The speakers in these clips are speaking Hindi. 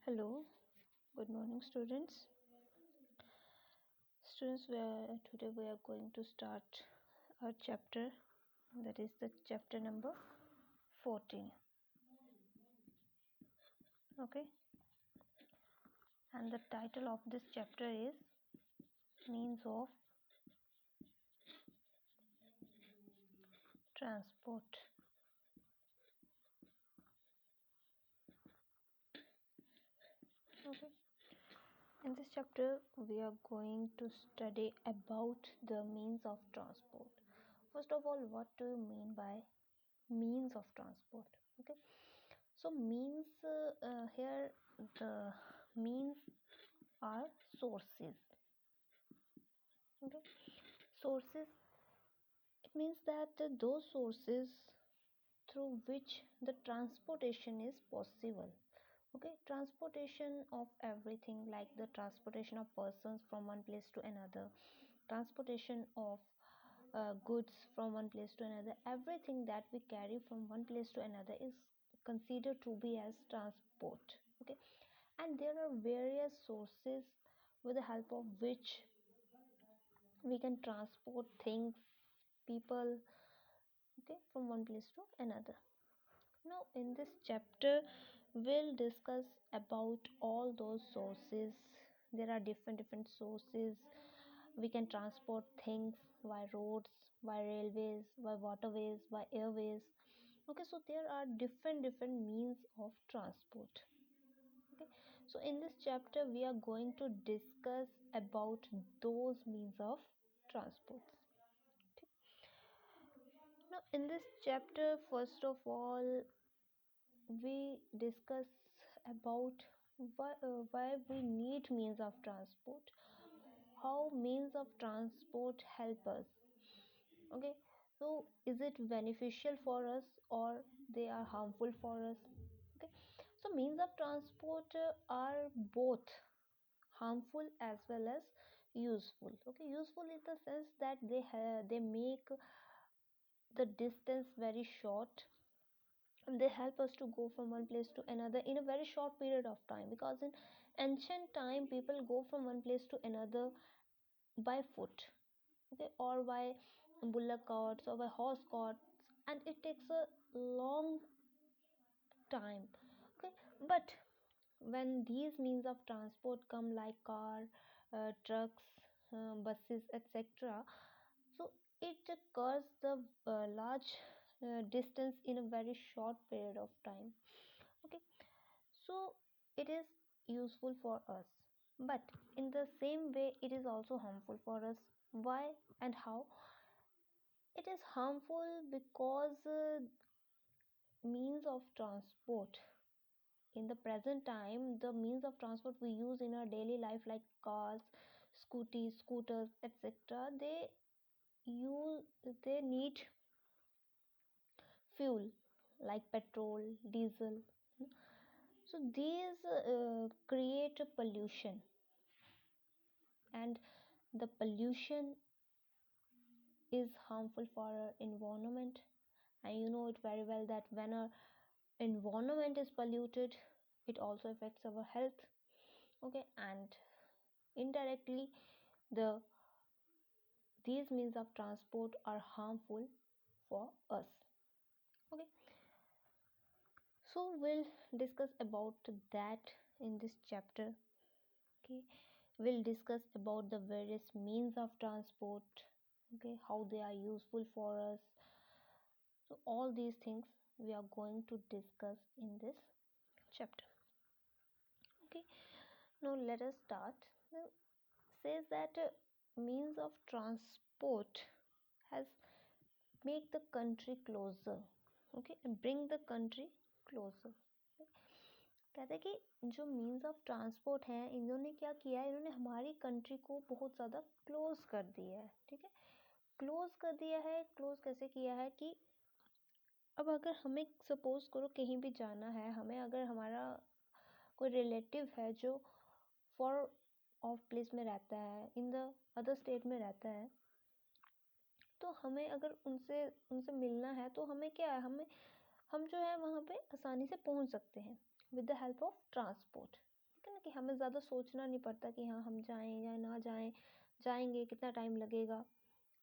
Hello, good morning, students. Today we are going to start our chapter, that is the chapter number 14. Okay, and the title of this chapter is Means of Transport. Okay, in this chapter we are going to study about the means of transport. First of all, what do you mean by means of transport? Okay, so means here the means are sources. Okay, sources, it means that those sources through which the transportation is possible. Okay, transportation of everything, like the transportation of persons from one place to another, transportation of goods from one place to another, everything that we carry from one place to another is considered to be as transport. Okay, and there are various sources with the help of which we can transport things, people, okay, from one place to another. Now in this chapter we'll discuss about all those sources. There are different sources. We can transport things by roads, by railways, by waterways, by airways. Okay, so there are different means of transport. Okay, so in this chapter we are going to discuss about those means of transport. Now, in this chapter, first of all, we discuss about why we need means of transport, how means of transport help us. Okay, so is it beneficial for us or they are harmful for us? Okay, so means of transport are both harmful as well as useful. Okay, useful in the sense that they make the distance very short, and they help us to go from one place to another in a very short period of time, because in ancient time people go from one place to another by foot, okay, or by bullock carts or by horse carts, and it takes a long time. Okay, but when these means of transport come, like car, trucks, buses, etc., so it covers the large distance in a very short period of time. Okay, so it is useful for us, but in the same way it is also harmful for us. Why and how? It is harmful because means of transport in the present time, the means of transport we use in our daily life, like cars, scooters, etc., they need fuel, like petrol, diesel. So these create a pollution, and the pollution is harmful for our environment. And you know it very well that when our environment is polluted, it also affects our health. Okay, and indirectly the these means of transport are harmful for us. Okay, so we'll discuss about that in this chapter. Okay, we'll discuss about the various means of transport, okay, how they are useful for us. So all these things we are going to discuss in this chapter. Okay, now let us start. Now, says that means of transport has make the country closer, okay, and bring the country closer. कहते हैं कि जो मीन्स ऑफ ट्रांसपोर्ट है, इन्होंने क्या किया है, इन्होंने हमारी कंट्री को बहुत ज़्यादा क्लोज कर दिया है. ठीक है, क्लोज कर दिया है. क्लोज कैसे किया है कि अब अगर हमें सपोज करो कहीं भी जाना है, हमें अगर हमारा कोई रिलेटिव है जो फॉर ऑफ प्लेस में रहता है, इन द अदर स्टेट में रहता है, तो हमें अगर उनसे मिलना है, तो हमें क्या है, हम जो है वहाँ पे आसानी से पहुँच सकते हैं with the help of transport. है ना, कि हमें ज़्यादा सोचना नहीं पड़ता कि हाँ हम जाएं या ना जाएं, जाएंगे कितना टाइम लगेगा,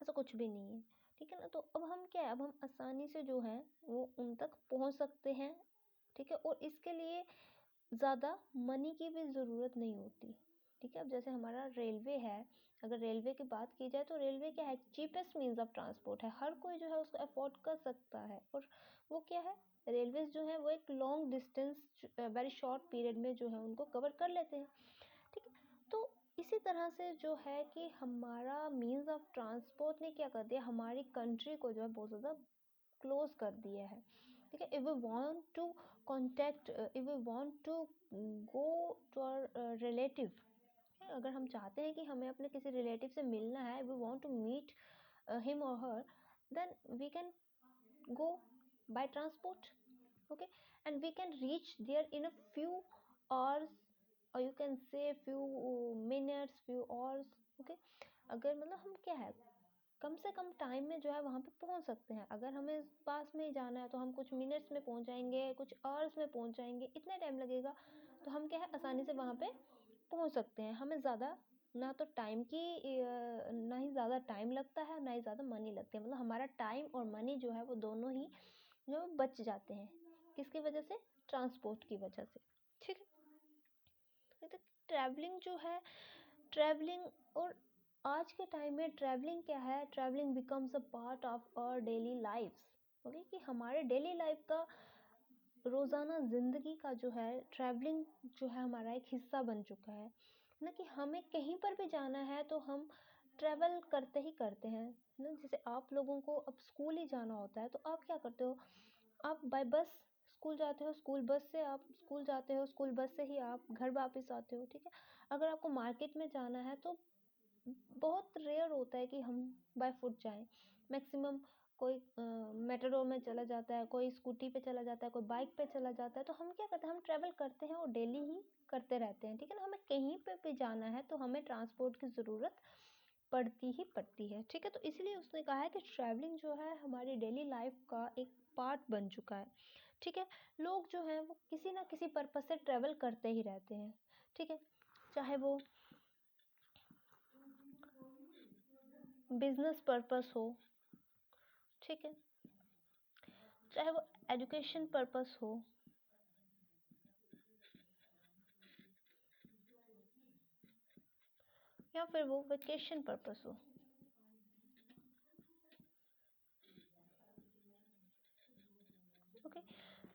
ऐसा कुछ भी नहीं है। ठीक है ना, तो अब हम क्या है, अब हम आसानी से जो है वो उन तक पहुंच सकते हैं। ठीक है, और इसके लिए ज़्यादा मनी की भी ज़रूरत नहीं होती। ठीक है, अब जैसे हमारा रेलवे है, अगर रेलवे की बात की जाए तो रेलवे क्या है, चीपेस्ट मीन्स ऑफ ट्रांसपोर्ट है, हर कोई जो है उसको अफोर्ड कर सकता है। और वो क्या है, रेलवेज जो है वो एक long distance very short period में जो है उनको कवर कर लेते हैं। ठीक है, तो इसी तरह से जो है कि हमारा मीन्स ऑफ ट्रांसपोर्ट ने क्या कर दिया, हमारी कंट्री को जो है बहुत ज़्यादा क्लोज कर दिया है। ठीक है, if we want to contact, if we want to go to our relative, अगर हम चाहते हैं कि हमें अपने किसी रिलेटिव से मिलना है, we want to meet him और her, then we can go by transport. Okay, and we can reach there in a few hours, or you can say few minutes, few hours. Okay, अगर मतलब हम क्या है, कम से कम टाइम में जो है वहाँ पे पहुँच सकते हैं। अगर हमें पास में ही जाना है तो हम कुछ मिनट्स में पहुँच जाएंगे, कुछ आवर्स में पहुँच जाएंगे, इतना टाइम लगेगा तो हम क्या है आसानी से वहाँ पे पहुँच सकते हैं। हमें ज़्यादा ना तो टाइम की ना ही ज़्यादा टाइम लगता है, ना ही ज़्यादा मनी लगती है, मतलब हमारा टाइम और मनी जो है वो दोनों ही जो बच जाते हैं। किसकी वजह से, ट्रांसपोर्ट की वजह से। ठीक है, तो ट्रैवलिंग जो है, ट्रैवलिंग, और आज के टाइम में ट्रैवलिंग क्या है, travelling becomes a part of our daily lifes. Okay, कि हमारे डेली लाइफ का, रोज़ाना ज़िंदगी का जो है ट्रैवलिंग जो है हमारा एक हिस्सा बन चुका है ना, कि हमें कहीं पर भी जाना है तो हम ट्रैवल करते ही करते हैं ना। जैसे आप लोगों को अब स्कूल ही जाना होता है तो आप क्या करते हो, आप बाय बस स्कूल जाते हो, स्कूल बस से आप स्कूल जाते हो, स्कूल बस से ही आप घर वापस आते हो। ठीक है, अगर आपको मार्केट में जाना है तो बहुत रेयर होता है कि हम बाय फुट जाएं। मैक्सिमम कोई मेट्रो में चला जाता है, कोई स्कूटी पे चला जाता है, कोई बाइक पे चला जाता है। तो हम क्या करते हैं, हम ट्रैवल करते हैं और डेली ही करते रहते हैं। ठीक है ना, हमें कहीं पे भी जाना है तो हमें ट्रांसपोर्ट की ज़रूरत पड़ती ही पड़ती है। ठीक है, तो इसलिए उसने कहा है कि ट्रैवलिंग जो है हमारी डेली लाइफ का एक पार्ट बन चुका है। ठीक है, लोग जो हैं वो किसी ना किसी पर्पस से ट्रैवल करते ही रहते हैं। ठीक है, चाहे वो बिजनेस पर्पस हो, ठीक है, चाहे वो एजुकेशन पर्पस हो, या फिर वो वेकेशन पर्पस हो। ओके,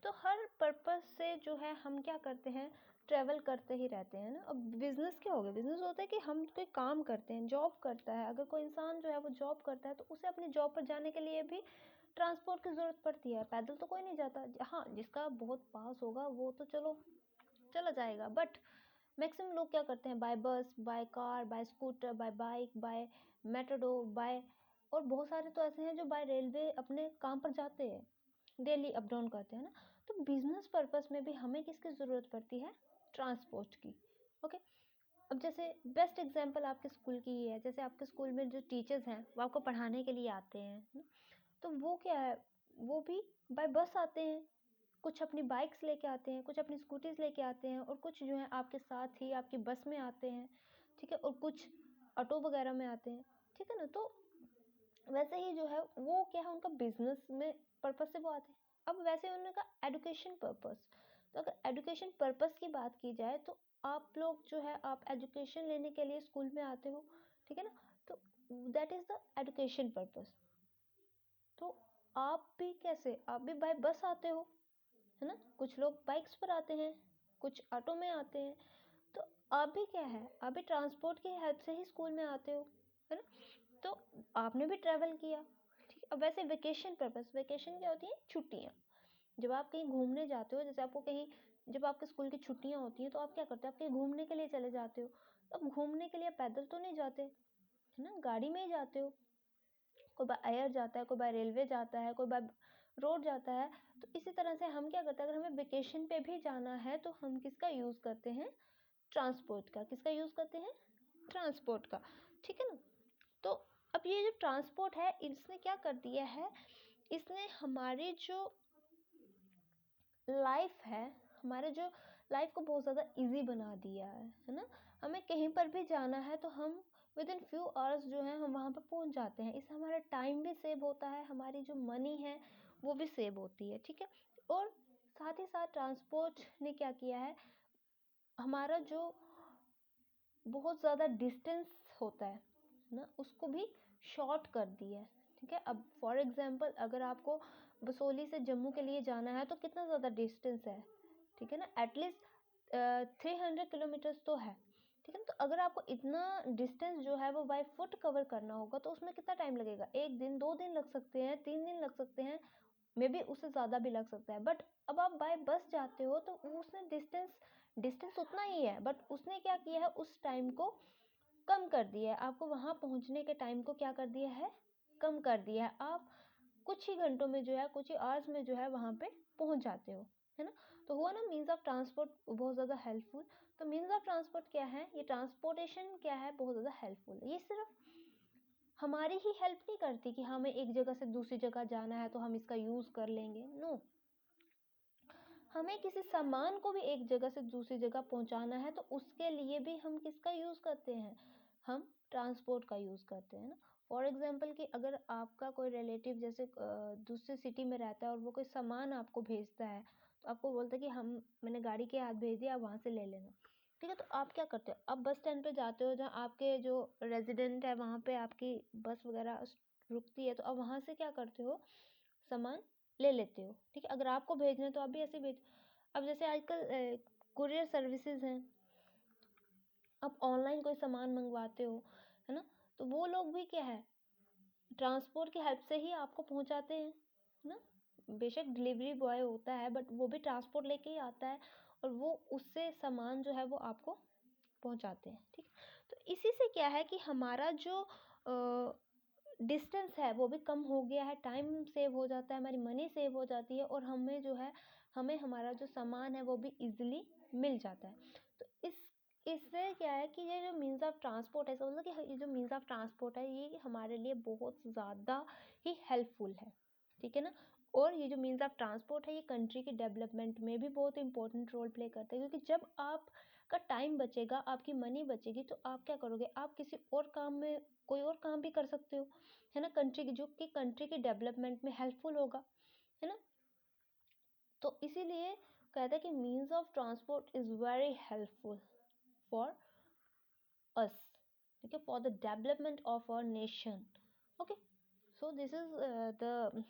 तो हर पर्पस से जो है हम क्या करते हैं, ट्रैवल करते ही रहते हैं ना। अब बिजनेस क्या हो गया, बिजनेस होता है कि हम कोई काम करते हैं, जॉब करता है। अगर कोई इंसान जो है वो जॉब करता है तो उसे अपनी जॉब पर जाने के लिए भी ट्रांसपोर्ट की ज़रूरत पड़ती है। पैदल तो कोई नहीं जाता। हाँ, जिसका बहुत पास होगा वो तो चलो चला जाएगा, बट मैक्सिमम लोग क्या करते हैं, by bus, by car, by scooter, by bike, by metro, by, और बहुत सारे तो ऐसे हैं जो बाय रेलवे अपने काम पर जाते हैं, डेली अप डाउन करते हैं ना। तो बिजनेस पर्पस में भी हमें किसकी ज़रूरत पड़ती है, ट्रांसपोर्ट की। ओके, अब जैसे बेस्ट एग्जांपल आपके स्कूल की ही है। जैसे आपके स्कूल में जो टीचर्स हैं वो आपको पढ़ाने के लिए आते हैं, तो वो क्या है, वो भी बाय बस आते हैं, कुछ अपनी बाइक्स लेके आते हैं, कुछ अपनी स्कूटीज लेके आते हैं, और कुछ जो है आपके साथ ही आपकी बस में आते हैं। ठीक है, और कुछ ऑटो वगैरह में आते हैं। ठीक है ना, तो वैसे ही जो है वो क्या है, उनका बिजनेस में पर्पस से वो आते हैं। अब वैसे उनका एजुकेशन पर्पस, तो अगर एजुकेशन पर्पस की बात की जाए तो आप लोग जो है आप एजुकेशन लेने के लिए स्कूल में आते हो। ठीक है ना, तो that is the education purpose. तो आप भी कैसे, आप भी बाय बस आते हो, है ना, कुछ लोग बाइक्स पर आते हैं, कुछ ऑटो में आते हैं। तो आप भी क्या है, आप भी ट्रांसपोर्ट की हेल्प से ही स्कूल में आते हो, है ना। तो आपने भी ट्रैवल किया। ठीक है, अब वैसे वेकेशन पर्पस, वेकेशन क्या होती है, छुट्टियाँ। जब आप कहीं घूमने जाते हो, जैसे आपको कहीं, जब आपके स्कूल की छुट्टियाँ होती हैं तो आप क्या करते हो, आप कहीं घूमने के लिए चले जाते हो। अब घूमने के लिए पैदल तो नहीं जाते, है ना, गाड़ी में ही जाते हो। कोई बाय एयर जाता है, कोई बाय रेलवे जाता है, कोई बाय रोड जाता है। तो इसी तरह से हम क्या करते हैं, अगर हमें वेकेशन पे भी जाना है तो हम किसका यूज़ करते हैं, ट्रांसपोर्ट का। किसका यूज़ करते हैं, ट्रांसपोर्ट का। ठीक है ना, तो अब ये जो ट्रांसपोर्ट है इसने क्या कर दिया है, इसने हमारी जो लाइफ है, हमारे जो लाइफ को बहुत ज़्यादा इजी बना दिया है ना। हमें कहीं पर भी जाना है तो हम विद इन फ्यू आवर्स जो है हम वहाँ पर पहुँच जाते हैं। इससे हमारा टाइम भी सेव होता है, हमारी जो मनी है वो भी सेव होती है, ठीक है। और साथ ही साथ ट्रांसपोर्ट ने क्या किया है, हमारा जो बहुत ज़्यादा डिस्टेंस होता है ना उसको भी शॉर्ट कर दिया है, ठीक है। अब फॉर एग्जांपल अगर आपको बसोली से जम्मू के लिए जाना है तो कितना ज़्यादा डिस्टेंस है, ठीक है ना, एटलीस्ट 300 किलोमीटर्स तो है, ठीक है। तो अगर आपको इतना डिस्टेंस जो है वो बाय फुट कवर करना होगा तो उसमें कितना टाइम लगेगा, 1 दिन 2 दिन लग सकते हैं, 3 दिन लग सकते हैं, मे बी उससे ज़्यादा भी लग सकता है। बट अब आप बाय बस जाते हो तो उसने डिस्टेंस उतना ही है, बट उसने क्या किया है उस टाइम को कम कर दिया है, आपको वहाँ पहुँचने के टाइम को क्या कर दिया है, कम कर दिया है। आप कुछ ही घंटों में जो है, कुछ ही आवर्स में जो है वहाँ पे पहुँच जाते हो, है ना। तो हुआ ना मीन्स ऑफ ट्रांसपोर्ट बहुत ज़्यादा हेल्पफुल। तो मीन्स ऑफ ट्रांसपोर्ट क्या है, ये ट्रांसपोर्टेशन क्या है, बहुत ज़्यादा हेल्पफुल है। ये सिर्फ हमारी ही हेल्प नहीं करती कि हमें एक जगह से दूसरी जगह जाना है तो हम इसका यूज़ कर लेंगे, नो। हमें किसी सामान को भी एक जगह से दूसरी जगह पहुंचाना है तो उसके लिए भी हम किसका यूज़ करते हैं, हम ट्रांसपोर्ट का यूज़ करते हैं ना। फॉर एग्जांपल कि अगर आपका कोई रिलेटिव जैसे दूसरी सिटी में रहता है और वो कोई सामान आपको भेजता है तो आपको बोलता है कि मैंने गाड़ी के हाथ भेज दिया, आप वहाँ से ले लेना, ठीक है। तो आप क्या करते हो, आप बस स्टैंड पे जाते हो जहाँ आपके जो रेजिडेंट है वहाँ पे आपकी बस वगैरह रुकती है, तो आप वहाँ से क्या करते हो, सामान ले लेते हो, ठीक है। अगर आपको भेजना है तो आप भी ऐसे भेज। अब जैसे आजकल कुरियर सर्विसेज हैं, आप ऑनलाइन कोई सामान मंगवाते हो, है ना, तो वो लोग भी क्या है, ट्रांसपोर्ट की हेल्प से ही आपको पहुंचाते हैं, है ना। बेशक डिलीवरी बॉय होता है बट वो भी ट्रांसपोर्ट लेके ही आता है और वो उससे सामान जो है वो आपको पहुंचाते हैं, ठीक। तो इसी से क्या है कि हमारा जो डिस्टेंस है वो भी कम हो गया है, टाइम सेव हो जाता है, हमारी मनी सेव हो जाती है और हमें जो है हमें हमारा जो सामान है वो भी इजीली मिल जाता है। तो इससे क्या है कि ये जो मीन्स ऑफ ट्रांसपोर्ट है, समझ लो कि ये जो मीन्स ऑफ ट्रांसपोर्ट है ये हमारे लिए बहुत ज़्यादा ही हेल्पफुल है, ठीक है ना। और ये जो मीन्स ऑफ ट्रांसपोर्ट है ये कंट्री के डेवलपमेंट में भी बहुत इंपॉर्टेंट रोल प्ले करते हैं, क्योंकि जब आपका टाइम बचेगा, आपकी मनी बचेगी, तो आप क्या करोगे, आप किसी और काम में कोई और काम भी कर सकते हो, है ना, कंट्री की जो कि कंट्री के डेवलपमेंट में हेल्पफुल होगा, है ना। तो इसीलिए कहते हैं कि means of transport is very helpful for us, ठीक है, for the development of our nation. Okay, so this is the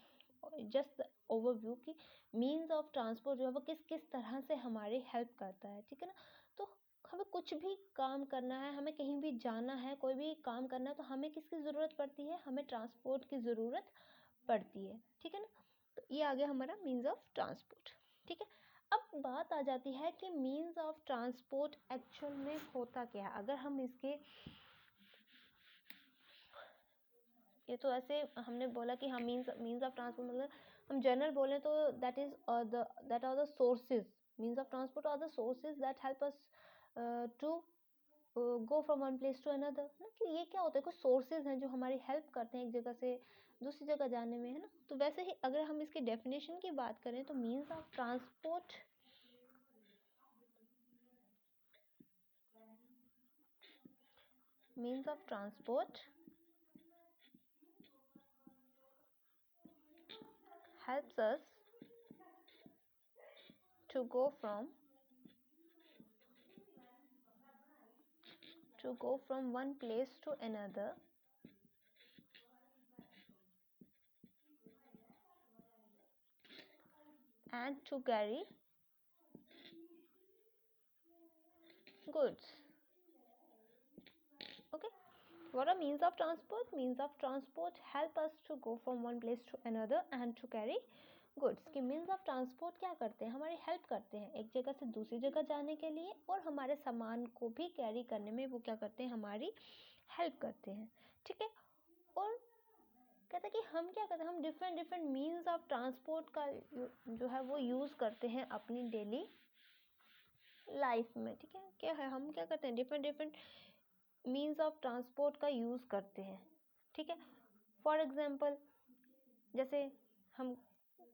just overview कि मीन्स ऑफ ट्रांसपोर्ट जो है वो किस किस तरह से हमारी हेल्प करता है, ठीक है ना। तो हमें कुछ भी काम करना है, हमें कहीं भी जाना है, कोई भी काम करना है, तो हमें किसकी ज़रूरत पड़ती है, हमें ट्रांसपोर्ट की ज़रूरत पड़ती है, ठीक है ना। तो ये आ गया हमारा मीन्स ऑफ ट्रांसपोर्ट, ठीक है। अब बात आ जाती है कि मीन्स ऑफ ट्रांसपोर्ट एक्चुअल में होता क्या है। अगर हम इसके ये तो ऐसे हमने बोला कि हम मीन्स ऑफ ट्रांसपोर्ट मतलब हम जनरल बोले तो that are the sources, means of transport are the sources that help us to go from one place to another, ना कि ये क्या होता है, कुछ सोर्सेज हैं जो हमारी हेल्प करते हैं एक जगह से दूसरी जगह जाने में, है ना। तो वैसे ही अगर हम इसके डेफिनेशन की बात करें तो means of transport helps us to go from one place to another and to carry goods. Okay, what are means of transport? Means of transport help us to go from one place to another and to carry goods. कि मीन्स ऑफ ट्रांसपोर्ट क्या करते हैं, हमारी हेल्प करते हैं एक जगह से दूसरी जगह जाने के लिए और हमारे सामान को भी कैरी करने में वो क्या करते हैं, हमारी हेल्प करते हैं, ठीक है। और कहते हैं कि हम क्या करते हैं, हम डिफरेंट मीन्स ऑफ ट्रांसपोर्ट का जो है वो यूज़ करते हैं अपनी डेली लाइफ में, ठीक है। क्या है, हम क्या करते हैं, डिफरेंट मीन्स ऑफ ट्रांसपोर्ट का यूज़ करते हैं, ठीक है। फॉर एग्जांपल जैसे हम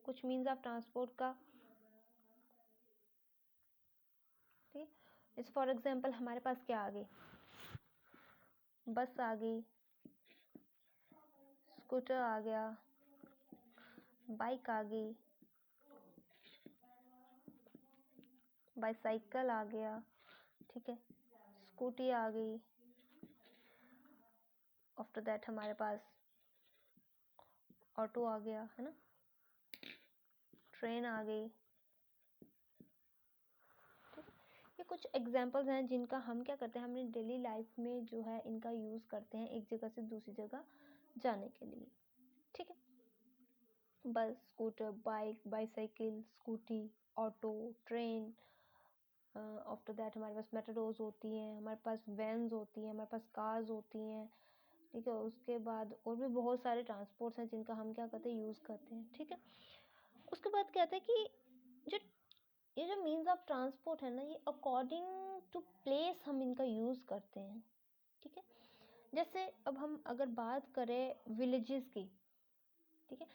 कुछ मीन्स ऑफ ट्रांसपोर्ट का ठीक है। जैसे फॉर एग्जांपल हमारे पास क्या आ गई, बस आ गई, स्कूटर आ गया, बाइक आ गई, बाईसाइकिल आ गया, ठीक है, स्कूटी आ गई। आफ्टर दैट हमारे पास ऑटो आ गया, है ना, ट्रेन आ गई। ये कुछ एग्जांपल्स हैं जिनका हम क्या करते हैं, हमने डेली लाइफ में जो है इनका यूज़ करते हैं एक जगह से दूसरी जगह जाने के लिए, ठीक है। बस, scooter, bike, bicycle, scooty, auto, train. After that हमारे पास मेट्रोज होती हैं, हमारे पास वैन्स होती हैं, हमारे पास कार्स होती हैं, ठीक है। उसके बाद और भी बहुत सारे ट्रांसपोर्ट्स हैं जिनका हम क्या करते हैं, यूज़ करते हैं, ठीक है। उसके बाद कहते हैं कि जो ये जो मीन्स ऑफ ट्रांसपोर्ट है ना, ये अकॉर्डिंग टू प्लेस हम इनका यूज़ करते हैं, ठीक है। जैसे अब हम अगर बात करें विलेजेस की, ठीक है,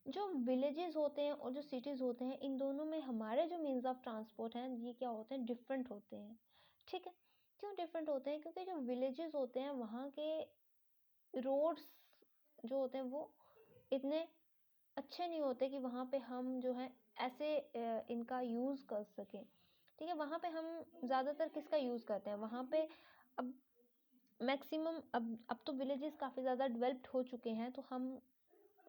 जो विलेजेस होते हैं और जो सिटीज़ होते हैं, इन दोनों में हमारे जो मीन्स ऑफ ट्रांसपोर्ट हैं ये क्या होते हैं, डिफरेंट होते हैं, ठीक है। क्यों डिफरेंट होते हैं, क्योंकि जो विलेजेस होते हैं वहाँ के रोड्स जो होते हैं वो इतने अच्छे नहीं होते कि वहाँ पे हम जो है ऐसे इनका यूज़ कर सकें, ठीक है। वहाँ पे हम ज़्यादातर किसका यूज़ करते हैं, वहाँ पे अब मैक्सिमम अब तो विलेजेस काफ़ी ज़्यादा डेवलप्ड हो चुके हैं, तो हम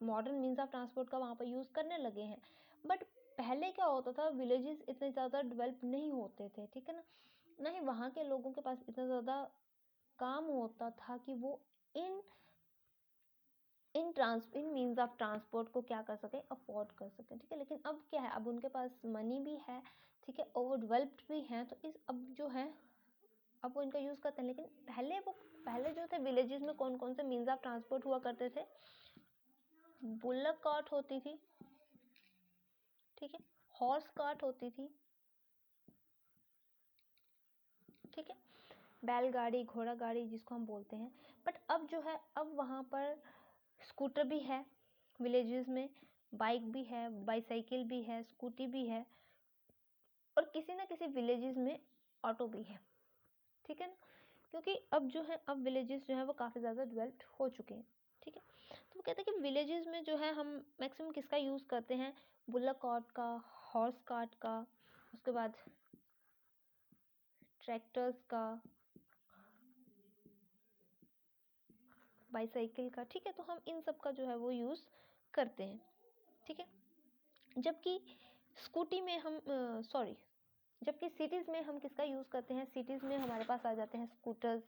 मॉडर्न मीन्स ऑफ ट्रांसपोर्ट का वहाँ पर यूज़ करने लगे हैं। बट पहले क्या होता था, विलेजेस इतने ज़्यादा डेवलप नहीं होते थे, ठीक है ना, नहीं वहाँ के लोगों के पास इतना ज़्यादा काम होता था कि वो इन इन मीन्स ऑफ ट्रांसपोर्ट को क्या कर सकें, अफोर्ड कर सकें, ठीक है। लेकिन अब क्या है, अब उनके पास मनी भी है, ठीक है, और डेवलप्ड भी हैं, तो इस अब जो है अब वो इनका यूज़ करते हैं। लेकिन पहले जो थे विलेजेस में कौन कौन से मीन्स ऑफ ट्रांसपोर्ट हुआ करते थे, बुलक कार्ट होती थी, ठीक है, हॉर्स कार्ट होती थी, ठीक है, बैलगाड़ी, घोड़ा गाड़ी जिसको हम बोलते हैं। बट अब जो है, अब वहाँ पर स्कूटर भी है विलेजेस में, बाइक भी है, बाईसाइकिल भी है, स्कूटी भी है, और किसी ना किसी विलेजेस में ऑटो भी है, ठीक है ना। क्योंकि अब जो है, अब विलेजेस जो है वो काफ़ी ज़्यादा डेवलप्ड हो चुके हैं, ठीक है। तो वो कहते हैं कि विलेजेस में जो है हम मैक्सिमम किसका यूज़ करते हैं, बुलक कार्ट का, हॉर्स कार्ट का, उसके बाद ट्रैक्टर्स का, बाईसाइकिल का, ठीक है। तो हम इन सब का जो है वो यूज़ करते हैं, ठीक है। जबकि स्कूटी में हम सॉरी जबकि सिटीज़ में हम किसका यूज़ करते हैं, सिटीज़ में हमारे पास आ जाते हैं स्कूटर्स,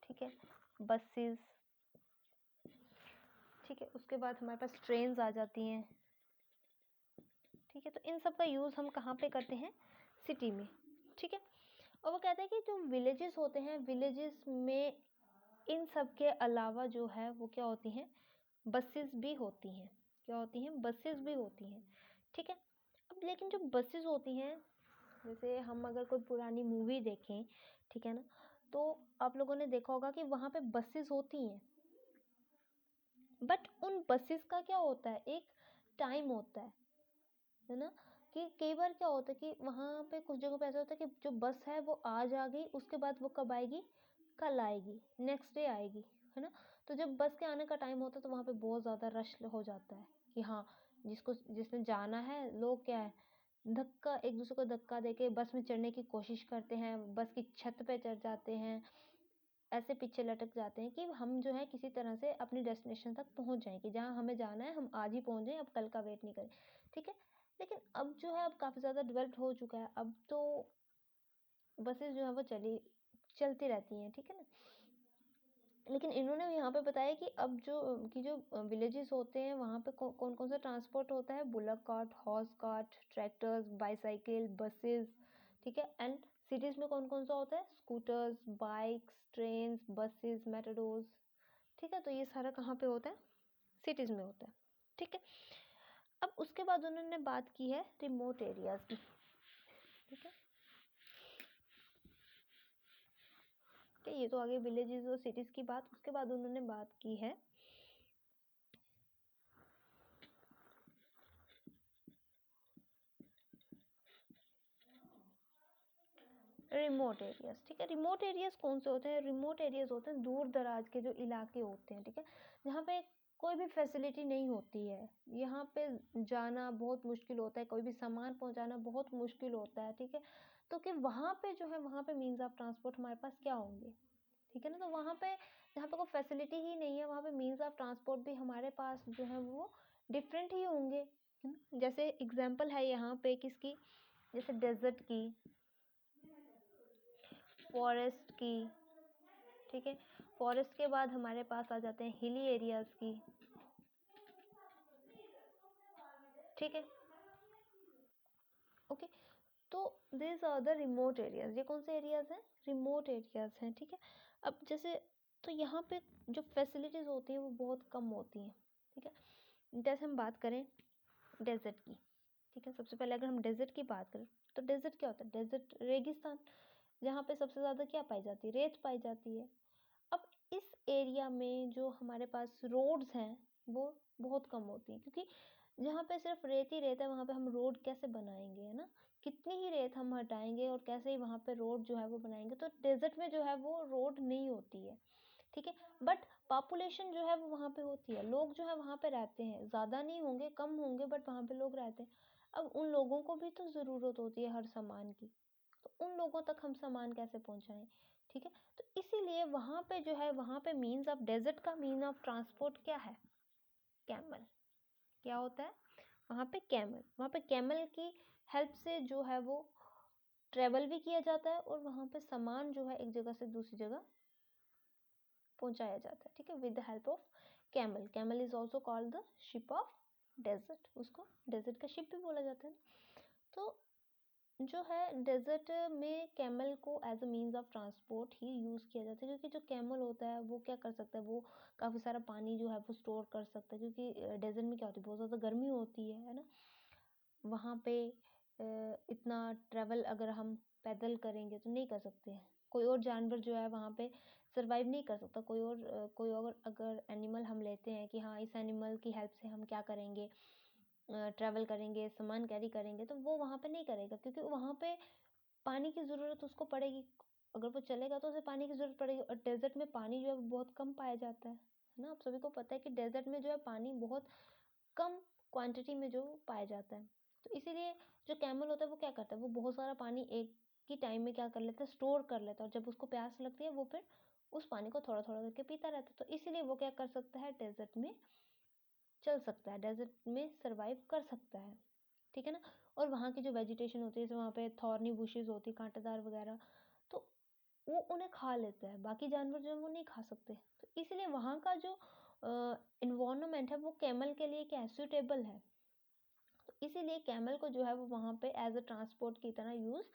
ठीक है, बसेस, ठीक है। उसके बाद हमारे पास ट्रेन्स आ जाती हैं, ठीक है। तो इन सब का यूज़ हम कहाँ पे करते हैं, सिटी में, ठीक है। और वो कहते हैं कि जो विलेजेस होते हैं, विलेजेस में इन सब के अलावा जो है वो क्या होती हैं, बसेस भी होती हैं, क्या होती हैं, बसेस भी होती हैं, ठीक है। अब लेकिन जो बसेस होती हैं, जैसे हम अगर कोई पुरानी मूवी देखें, ठीक है ना, तो आप लोगों ने देखा होगा कि वहाँ पे बसेस होती हैं, बट उन बसेस का क्या होता है, एक टाइम होता है ना। कि कई बार क्या होता है कि वहाँ पे कुछ जगह पे ऐसा होता है कि जो बस है वो आज आ गई, उसके बाद वो कब आएगी, कल आएगी, नेक्स्ट डे आएगी, है ना। तो जब बस के आने का टाइम होता है तो वहाँ पे बहुत ज़्यादा रश हो जाता है कि हाँ, जिसने जाना है, लोग क्या है, धक्का एक दूसरे को धक्का देके बस में चढ़ने की कोशिश करते हैं, बस की छत पे चढ़ जाते हैं, ऐसे पीछे लटक जाते हैं कि हम जो है किसी तरह से अपनी डेस्टिनेशन तक पहुंच जाएं, कि जहाँ हमें जाना है हम आज ही पहुंच जाएं, अब कल का वेट नहीं करें, ठीक है। लेकिन अब जो है, अब काफ़ी ज़्यादा डेवलप्ड हो चुका है, अब तो बसेस जो है वो चलती रहती हैं, ठीक है ना। लेकिन इन्होंने यहाँ पे बताया कि अब जो विलेजेस होते हैं वहाँ पे कौन कौन सा ट्रांसपोर्ट होता है, bullock cart, horse cart, tractors, bicycle, buses, ठीक है। एंड सिटीज़ में कौन कौन सा होता है, scooters, bikes, trains, buses, metros, ठीक है। तो ये सारा कहाँ पे होता है, सिटीज़ में होता है, ठीक है। अब उसके बाद उन्होंने बात की है रिमोट एरियाज की, ठीक है। ये तो आगे विलेजेस और सिटीज़ की बात। उसके बाद उन्होंने बात की है रिमोट एरियाज, ठीक है। रिमोट एरियाज कौन से होते हैं? रिमोट एरियाज होते हैं दूर दराज के जो इलाके होते हैं, ठीक है, जहाँ पे कोई भी फैसिलिटी नहीं होती है, यहाँ पे जाना बहुत मुश्किल होता है, कोई भी सामान पहुँचाना बहुत मुश्किल होता है, ठीक है। तो कि वहाँ पे जो है, वहाँ पे मीन्स ऑफ ट्रांसपोर्ट हमारे पास क्या होंगे, ठीक है ना। तो वहाँ पे जहाँ पे कोई फैसिलिटी ही नहीं है, वहाँ पे मीन्स ऑफ ट्रांसपोर्ट भी हमारे पास जो है वो डिफरेंट ही होंगे, है ना। जैसे एग्जाम्पल है यहाँ पे किसकी, जैसे डेजर्ट की, फॉरेस्ट की, ठीक है। फॉरेस्ट के बाद हमारे पास आ जाते हैं हिली एरियाज की, ठीक है, ओके। तो this are the remote areas, ये कौन से एरियाज हैं? रिमोट एरियाज हैं, ठीक है। अब जैसे तो यहाँ पे जो फैसिलिटीज होती हैं वो बहुत कम होती हैं, ठीक है। जैसे हम बात करें डेजर्ट की, ठीक है, सबसे पहले अगर हम डेजर्ट की बात करें तो डेजर्ट क्या होता है? डेजर्ट रेगिस्तान, जहाँ पे सबसे ज़्यादा क्या पाई जाती है? रेत पाई जाती है। अब इस एरिया में जो हमारे पास रोड्स हैं वो बहुत कम होती हैं, क्योंकि जहाँ पे सिर्फ रेत ही रेत है, वहाँ पे हम रोड कैसे बनाएंगे, है ना। कितनी ही रेत हम हटाएंगे और कैसे ही वहाँ पे रोड जो है वो बनाएंगे। तो डेजर्ट में जो है वो रोड नहीं होती है, ठीक है। बट पॉपुलेशन जो है वो वहाँ पे होती है, लोग जो है वहाँ पे रहते हैं, ज़्यादा नहीं होंगे, कम होंगे, बट वहाँ पे लोग रहते हैं। अब उन लोगों को भी तो ज़रूरत होती है हर सामान की, तो उन लोगों तक हम सामान कैसे पहुँचाएं, ठीक है। तो इसीलिए वहाँ पे जो है, वहाँ पे मीन्स ऑफ डेजर्ट का मीन ऑफ ट्रांसपोर्ट क्या है? कैमल। क्या होता है वहाँ पे? कैमल। वहाँ पे कैमल की हेल्प से जो है वो ट्रेवल भी किया जाता है और वहाँ पे सामान जो है एक जगह से दूसरी जगह पहुँचाया जाता है, ठीक है, with the help of camel. Camel is also called the ship of desert, उसको डेजर्ट का शिप भी बोला जाता है। तो जो है डेजर्ट में कैमल को as a means of transport ही यूज़ किया जाता है, क्योंकि जो कैमल होता है वो क्या कर सकता है, वो काफ़ी सारा पानी जो है वो स्टोर कर सकता है, क्योंकि डेजर्ट में क्या होती है, बहुत ज़्यादा गर्मी होती है ना। वहाँ पे इतना ट्रैवल अगर हम पैदल करेंगे तो नहीं कर सकते हैं, कोई और जानवर जो है वहाँ पे सरवाइव नहीं कर सकता। कोई और अगर एनिमल हम लेते हैं कि हाँ इस एनिमल की हेल्प से हम क्या करेंगे, ट्रैवल करेंगे, सामान कैरी करेंगे, तो वो वहाँ पे नहीं करेगा, क्योंकि वहाँ पे पानी की ज़रूरत उसको पड़ेगी। अगर वो चलेगा तो उसे पानी की ज़रूरत पड़ेगी, और डेजर्ट में पानी जो है वो बहुत कम पाया जाता है ना। आप सभी को पता है कि डेजर्ट में जो है पानी बहुत कम क्वांटिटी में जो पाया जाता है। तो इसीलिए जो कैमल होता है वो क्या करता है, वो बहुत सारा पानी एक ही टाइम में क्या कर लेता है, स्टोर कर लेता है, और जब उसको प्यास लगती है वो फिर उस पानी को थोड़ा थोड़ा करके पीता रहता है। तो इसीलिए वो क्या कर सकता है, डेजर्ट में चल सकता है, डेजर्ट में सरवाइव कर सकता है, ठीक है ना। और वहाँ की जो वेजिटेशन होती है, जैसे वहाँ पे थॉर्नी बुशेस होती है, कांटेदार वगैरह, तो वो उन्हें खा लेता है, बाकी जानवर जो है वो नहीं खा सकते। तो इसलिए वहाँ का जो इन्वायरमेंट है वो कैमल के लिए क्या है, सूटेबल है। तो इसीलिए कैमल को जो है वो वहाँ पे एज अ ट्रांसपोर्ट की तरह यूज़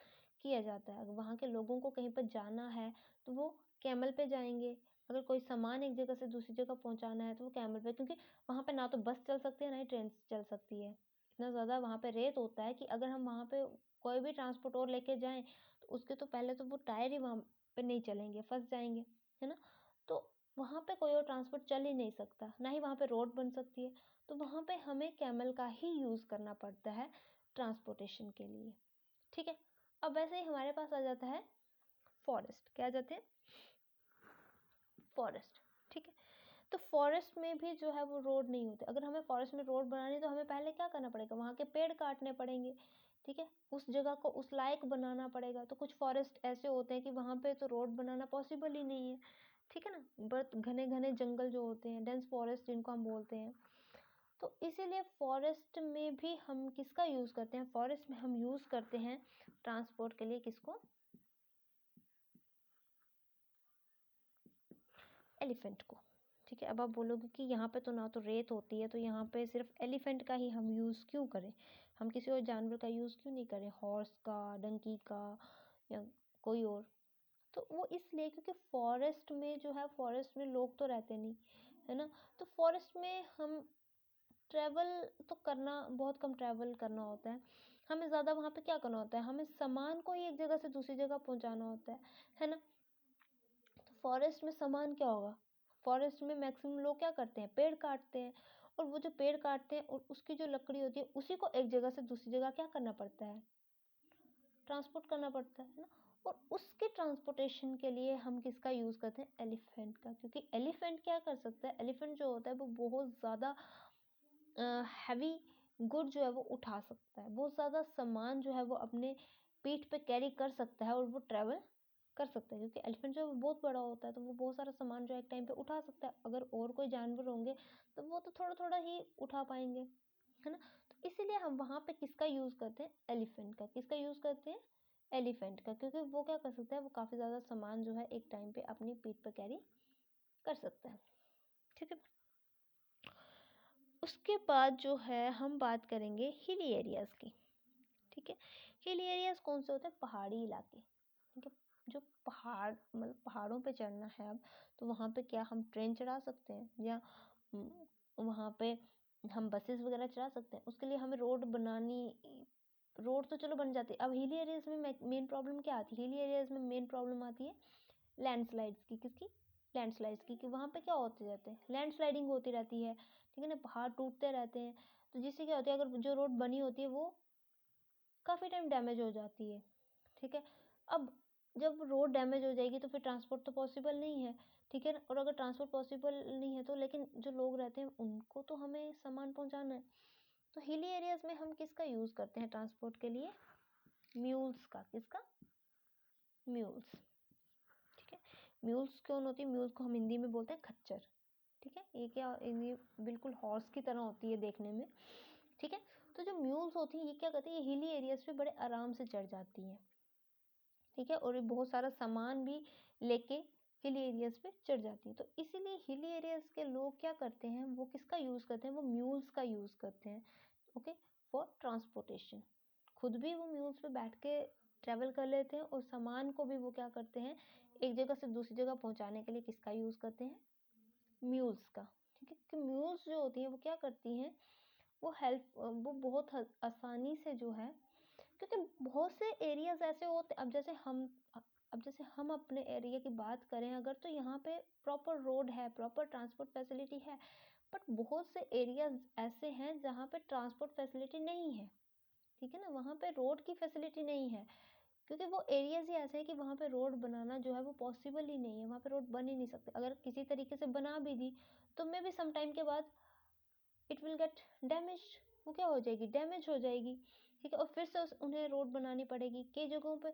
किया जाता है। अगर वहाँ के लोगों को कहीं पर जाना है तो वो कैमल पे जाएंगे, अगर कोई सामान एक जगह से दूसरी जगह पहुँचाना है तो वो कैमल पे, क्योंकि वहाँ पे ना तो बस चल सकती है ना ही ट्रेन चल सकती है। इतना ज़्यादा वहाँ पे रेत होता है कि अगर हम वहाँ पे कोई भी ट्रांसपोर्ट और लेके जाएं तो उसके तो पहले तो वो टायर ही वहाँ पे नहीं चलेंगे, फंस जाएंगे, है ना। तो वहाँ पे कोई और ट्रांसपोर्ट चल ही नहीं सकता, ना ही वहाँ पे रोड बन सकती है। तो वहाँ पे हमें कैमल का ही यूज़ करना पड़ता है ट्रांसपोर्टेशन के लिए, ठीक है। अब वैसे ही हमारे पास आ जाता है फॉरेस्ट। क्या आ जाते हैं? फॉरेस्ट, ठीक है। तो फॉरेस्ट में भी जो है वो रोड नहीं होते। अगर हमें फॉरेस्ट में रोड बनानी है तो हमें पहले क्या करना पड़ेगा, वहाँ के पेड़ काटने पड़ेंगे, ठीक है, उस जगह को उस लायक बनाना पड़ेगा। तो कुछ फॉरेस्ट ऐसे होते हैं कि वहाँ पे तो रोड बनाना पॉसिबल ही नहीं है, ठीक है ना। बट घने घने जंगल जो होते हैं, डेंस फॉरेस्ट जिनको हम बोलते हैं, तो इसीलिए फॉरेस्ट में भी हम किसका यूज़ करते हैं, फॉरेस्ट में हम यूज़ करते हैं ट्रांसपोर्ट के लिए किसको, एलिफेंट को, ठीक है। अब आप बोलोगे कि यहाँ पे तो ना तो रेत होती है, तो यहाँ पे सिर्फ एलिफेंट का ही हम यूज़ क्यों करें, हम किसी और जानवर का यूज़ क्यों नहीं करें, हॉर्स का, डंकी का, या कोई और। तो वो इसलिए क्योंकि फॉरेस्ट में जो है, फॉरेस्ट में लोग तो रहते नहीं, है ना। तो फॉरेस्ट में हम ट्रैवल तो करना, बहुत कम ट्रैवल करना होता है हमें। ज़्यादा वहाँ पे क्या करना होता है, हमें सामान को ही एक जगह से दूसरी जगह पहुँचाना होता है ना। तो फॉरेस्ट में सामान क्या होगा, फॉरेस्ट में मैक्सिमम लोग क्या करते हैं, पेड़ काटते हैं, और वो जो पेड़ काटते हैं और उसकी जो लकड़ी होती है उसी को एक जगह से दूसरी जगह क्या करना पड़ता है, ट्रांसपोर्ट करना पड़ता है ना। और उसके ट्रांसपोर्टेशन के लिए हम किसका यूज़ करते हैं? एलिफेंट का, क्योंकि एलिफेंट क्या कर सकता है, एलिफेंट जो होता है वो बहुत ज़्यादा हैवी गुड जो है वो उठा सकता है, बहुत ज़्यादा सामान जो है वो अपने पीठ पे कैरी कर सकता है और वो ट्रैवल कर सकता है, क्योंकि एलिफेंट जो है वो बहुत बड़ा होता है, तो वो बहुत सारा सामान जो है एक टाइम पे उठा सकता है। अगर और कोई जानवर होंगे तो वो तो थोड़ा थोड़ा ही उठा पाएंगे, है ना। तो इसीलिए हम वहाँ पे किसका यूज़ करते हैं? एलिफेंट का। किसका यूज़ करते हैं? एलिफेंट का, क्योंकि वो क्या कर सकता है, वो काफ़ी ज़्यादा सामान जो है एक टाइम पे अपनी पीठ पे कैरी कर सकता है, ठीक है। उसके बाद जो है हम बात करेंगे हिली एरियाज़ की, ठीक है। हिली एरियाज़ कौन से होते हैं? पहाड़ी इलाके, ठीक है। जो पहाड़, मतलब पहाड़ों पे चढ़ना है अब, तो वहाँ पे क्या हम ट्रेन चढ़ा सकते हैं, या वहाँ पे हम बसेस वगैरह चढ़ा सकते हैं? उसके लिए हमें रोड बनानी, रोड तो चलो बन जाती है। अब हिली एरियाज़ में मेन प्रॉब्लम क्या आती है? हिली एरियाज़ में मेन प्रॉब्लम आती है लैंडस्लाइड्स की। किसकी? लैंडस्लाइड्स की, कि वहाँ पे क्या होते रहते हैं? लैंडस्लाइडिंग होती रहती है, ठीक है ना, पहाड़ टूटते रहते हैं। तो जिससे क्या होता है, अगर जो रोड बनी होती है वो काफ़ी टाइम डैमेज हो जाती है, ठीक है। अब जब रोड डैमेज हो जाएगी तो फिर ट्रांसपोर्ट तो पॉसिबल नहीं है, ठीक है ना। और अगर ट्रांसपोर्ट पॉसिबल नहीं है तो लेकिन जो लोग रहते हैं उनको तो हमें सामान पहुंचाना है। तो हिली एरियाज में हम किसका यूज़ करते हैं ट्रांसपोर्ट के लिए? म्यूल्स का। किसका? म्यूल्स, ठीक है। म्यूल्स कौन होती है? म्यूल्स को हम हिंदी में बोलते हैं खच्चर, ठीक है। ये क्या, ये बिल्कुल हॉर्स की तरह होती है देखने में, ठीक है। तो जो म्यूल्स होती हैं ये क्या करती है, ये हिली एरियाज पे बड़े आराम से चढ़ जाती हैं, ठीक है। और ये बहुत सारा सामान भी लेके हिली एरियाज पे चढ़ जाती है। तो इसीलिए हिली एरियाज के लोग क्या करते हैं, वो किसका यूज़ करते हैं? वो म्यूल्स का यूज़ करते हैं, ओके, फॉर ट्रांसपोर्टेशन। खुद भी वो म्यूल्स पे बैठ के ट्रैवल कर लेते हैं और सामान को भी वो क्या करते हैं, एक जगह से दूसरी जगह पहुंचाने के लिए किसका यूज़ करते हैं? म्यूल्स का, ठीक है। कि म्यूल्स जो होती हैं वो क्या करती हैं, वो बहुत आसानी से जो है, क्योंकि बहुत से एरियाज ऐसे होते, अब जैसे हम अपने एरिया की बात करें अगर, तो यहाँ पे प्रॉपर रोड है, प्रॉपर ट्रांसपोर्ट फैसिलिटी है। बट बहुत से एरियाज ऐसे हैं जहाँ पे ट्रांसपोर्ट फैसिलिटी नहीं है, ठीक है ना, वहाँ पे रोड की फैसिलिटी नहीं है, क्योंकि वो एरियाज ही ऐसे हैं कि वहाँ पे रोड बनाना जो है वो पॉसिबल ही नहीं है, वहाँ पे रोड बन ही नहीं सकते। अगर किसी तरीके से बना भी दी तो मे भी सम टाइम के बाद इट विल गेट डैमेज, वो क्या हो जाएगी, डैमेज हो जाएगी, ठीक है। और फिर से उन्हें रोड बनानी पड़ेगी कई जगहों पे।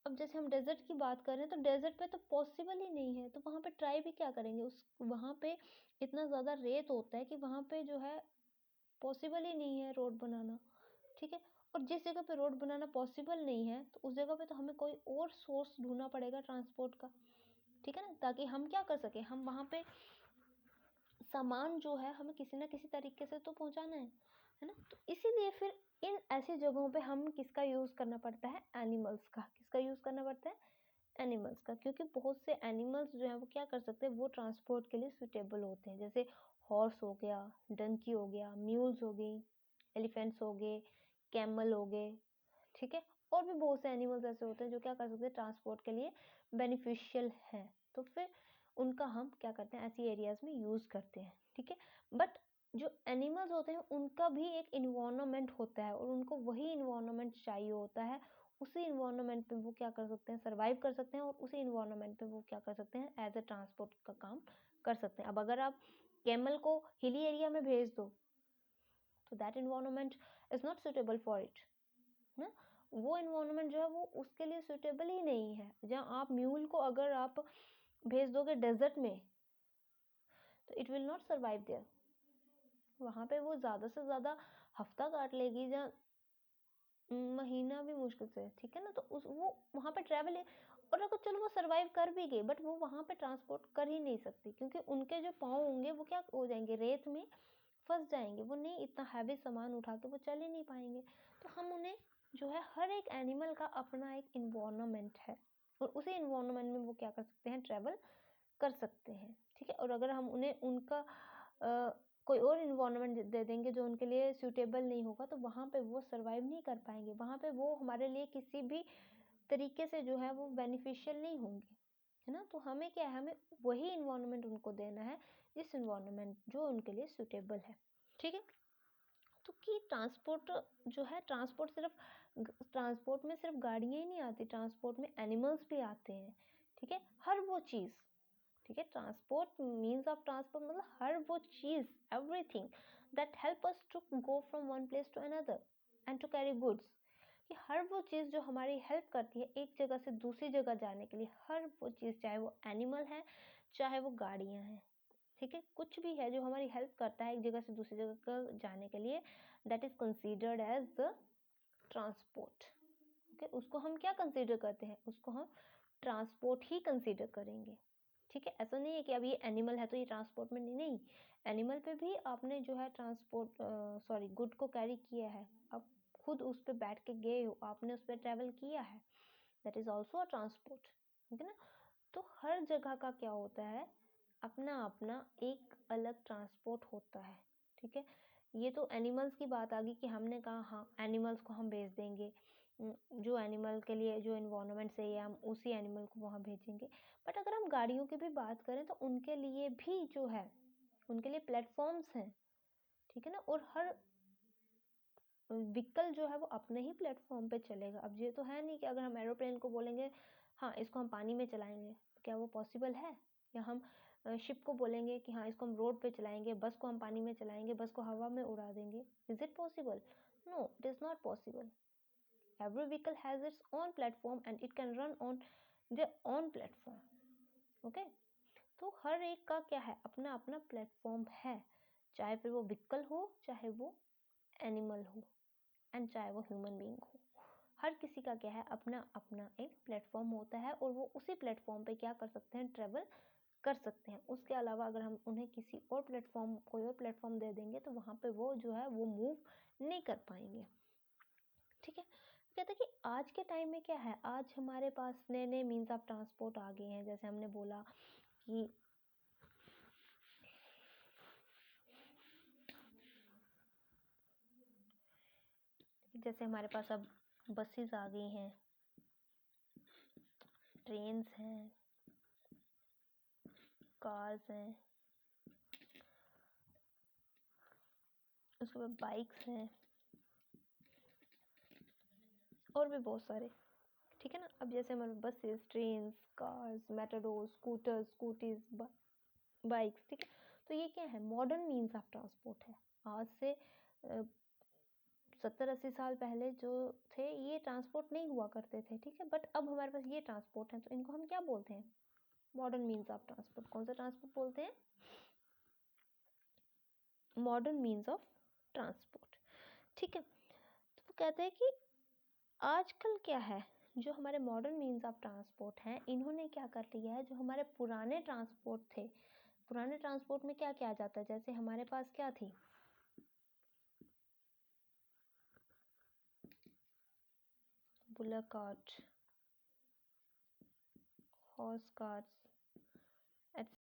अब जैसे हम डेजर्ट की बात कर रहे हैं तो डेजर्ट पे तो पॉसिबल ही नहीं है, तो वहाँ पे ट्राई भी क्या करेंगे, उस वहाँ पे इतना ज़्यादा रेत होता है कि वहाँ पे जो है पॉसिबल ही नहीं है रोड बनाना, ठीक है। और जिस जगह पे रोड बनाना पॉसिबल नहीं है तो उस जगह पे तो हमें कोई और सोर्स ढूंढना पड़ेगा ट्रांसपोर्ट का, ठीक है ना, ताकि हम क्या कर सके, हम वहाँ पे सामान जो है हमें किसी ना किसी तरीके से तो पहुंचाना है ना। तो इसीलिए फिर इन ऐसी जगहों पे हम किसका यूज़ करना पड़ता है? एनिमल्स का। किसका यूज़ करना पड़ता है? एनिमल्स का, क्योंकि बहुत से एनिमल्स जो है वो क्या कर सकते हैं, वो ट्रांसपोर्ट के लिए सुटेबल होते हैं। जैसे हॉर्स हो गया, डंकी हो गया, म्यूल्स हो गई, एलिफेंट्स हो गए, कैमल हो गए, ठीक है। और भी बहुत से एनिमल्स ऐसे होते हैं जो क्या कर सकते हैं, ट्रांसपोर्ट के लिए बेनिफिशियल हैं। तो फिर उनका हम क्या करते हैं, ऐसी एरियाज में यूज़ करते हैं, ठीक है। बट जो एनिमल्स होते हैं उनका भी एक इन्वायरमेंट होता है और उनको वही इन्वायरमेंट चाहिए होता है। उसी इन्वायरमेंट में वो क्या कर सकते हैं, सर्वाइव कर सकते हैं, और उसी इन्वायरमेंट में वो क्या कर सकते हैं, एज ए ट्रांसपोर्ट का काम कर सकते हैं। अब अगर आप कैमल को हिली एरिया में भेज दो तो that environment is not suitable for it ना, वो इन्वायरमेंट जो है वो उसके लिए सुटेबल ही नहीं है। जहाँ आप म्यूल को अगर आप भेज दोगे डेजर्ट में तो it will not survive there, वहाँ पे वो ज़्यादा से ज़्यादा हफ्ता काट लेगी या महीना भी मुश्किल से, ठीक है ना। तो उस वो वहाँ पे ट्रैवल है, और अगर चलो वो सर्वाइव कर भी गई बट वो वहाँ पे ट्रांसपोर्ट कर ही नहीं सकती, क्योंकि उनके जो पाँव होंगे वो क्या हो जाएंगे, रेत में फंस जाएंगे, वो नहीं इतना हैवी सामान उठा के वो चल ही नहीं पाएंगे। तो हम उन्हें जो है, हर एक एनिमल का अपना एक इन्वायरमेंट है और उसी इन्वायरमेंट में वो क्या कर सकते हैं, ट्रैवल कर सकते हैं, ठीक है। और अगर हम उन्हें उनका कोई और इन्वायरमेंट दे देंगे जो उनके लिए सूटेबल नहीं होगा तो वहाँ पे वो सर्वाइव नहीं कर पाएंगे, वहाँ पे वो हमारे लिए किसी भी तरीके से जो है वो बेनिफिशियल नहीं होंगे, है ना। तो हमें क्या है, हमें वही इन्वायरमेंट उनको देना है जिस इन्वायरमेंट जो उनके लिए सूटेबल है, ठीक है। तो कि ट्रांसपोर्ट जो है, ट्रांसपोर्ट में सिर्फ गाड़ियाँ ही नहीं आती, ट्रांसपोर्ट में एनिमल्स भी आते हैं, ठीक है, हर वो चीज़, ठीक है। ट्रांसपोर्ट मीन्स ऑफ ट्रांसपोर्ट मतलब हर वो चीज़, everything that help us to go from one place to another and to carry goods, कि हर वो चीज़ जो हमारी हेल्प करती है एक जगह से दूसरी जगह जाने के लिए, हर वो चीज़, चाहे वो एनिमल है चाहे वो गाड़ियाँ हैं, ठीक है, कुछ भी है जो हमारी हेल्प करता है एक जगह से दूसरी जगह जाने के लिए, that is considered as the transport. Okay, उसको हम क्या कंसीडर करते हैं, उसको हम ट्रांसपोर्ट ही कंसीडर करेंगे, ठीक है। ऐसा नहीं है कि अब ये एनिमल है तो ये ट्रांसपोर्ट में नहीं, नहीं, एनिमल पे भी आपने जो है गुड को कैरी किया है, आप खुद उस पर बैठ के गए हो, आपने उस पर ट्रैवल किया है, that is also a transport, ठीक है ना। तो हर जगह का क्या होता है, अपना अपना एक अलग ट्रांसपोर्ट होता है, ठीक है। ये तो एनिमल्स की बात आ गई कि हमने कहा हाँ एनिमल्स को हम भेज देंगे, जो एनिमल के लिए जो इन्वायरमेंट सही है हम उसी एनिमल को वहाँ भेजेंगे। बट अगर हम गाड़ियों की भी बात करें तो उनके लिए भी जो है, उनके लिए प्लेटफॉर्म्स हैं, ठीक है ना, और हर व्हीकल जो है वो अपने ही प्लेटफॉर्म पे चलेगा। अब ये तो है नहीं कि अगर हम एरोप्लेन को बोलेंगे हाँ इसको हम पानी में चलाएंगे, क्या वो पॉसिबल है, या हम शिप को बोलेंगे कि हाँ इसको हम रोड पे चलाएंगे, बस को हम पानी में चलाएंगे, बस को हवा में उड़ा देंगे, is it possible? No, it is not possible. every vehicle has its own platform and it can run on their own platform, okay। तो हर एक का क्या है, अपना अपना प्लेटफॉर्म है, चाहे फिर वो व्हीकल हो चाहे वो एनिमल हो एंड चाहे वो ह्यूमन बीइंग हो, हर किसी का क्या है, अपना अपना एक प्लेटफॉर्म होता है और वो उसी प्लेटफॉर्म पे क्या कर सकते हैं, ट्रेवल कर सकते हैं। उसके अलावा अगर हम उन्हें किसी और प्लेटफॉर्म, कोई और प्लेटफॉर्म दे देंगे तो वहाँ पे वो जो है वो मूव नहीं कर पाएंगे, ठीक है। कहते हैं कि आज के टाइम में क्या है, आज हमारे पास नए नए मीन्स ऑफ ट्रांसपोर्ट आ गए हैं, जैसे हमने बोला कि जैसे हमारे पास अब बसेस आ गई हैं, ट्रेन्स हैं, कार्स हैं, उसके बाद बाइक्स हैं और भी बहुत सारे, ठीक है ना। अब जैसे हमारे buses, trains, cars, Matador, scooters, scooties, bikes, ठीक है। तो ये क्या है, मॉडर्न मीन्स ऑफ ट्रांसपोर्ट है। आज से 70-80 साल पहले जो थे ये ट्रांसपोर्ट नहीं हुआ करते थे, ठीक है, बट अब हमारे पास ये ट्रांसपोर्ट है, तो इनको हम क्या बोलते हैं, मॉडर्न मीन्स ऑफ ट्रांसपोर्ट। कौन सा ट्रांसपोर्ट बोलते हैं, मॉडर्न मीन्स ऑफ ट्रांसपोर्ट, ठीक है। तो कहते हैं कि आजकल क्या है, जो हमारे मॉडर्न मीन्स ऑफ ट्रांसपोर्ट हैं इन्होंने क्या कर लिया है, जो हमारे पुराने ट्रांसपोर्ट थे, पुराने ट्रांसपोर्ट में क्या किया जाता है, जैसे हमारे पास क्या थी, बुलक कार्ट, हॉर्स कार्ट्स,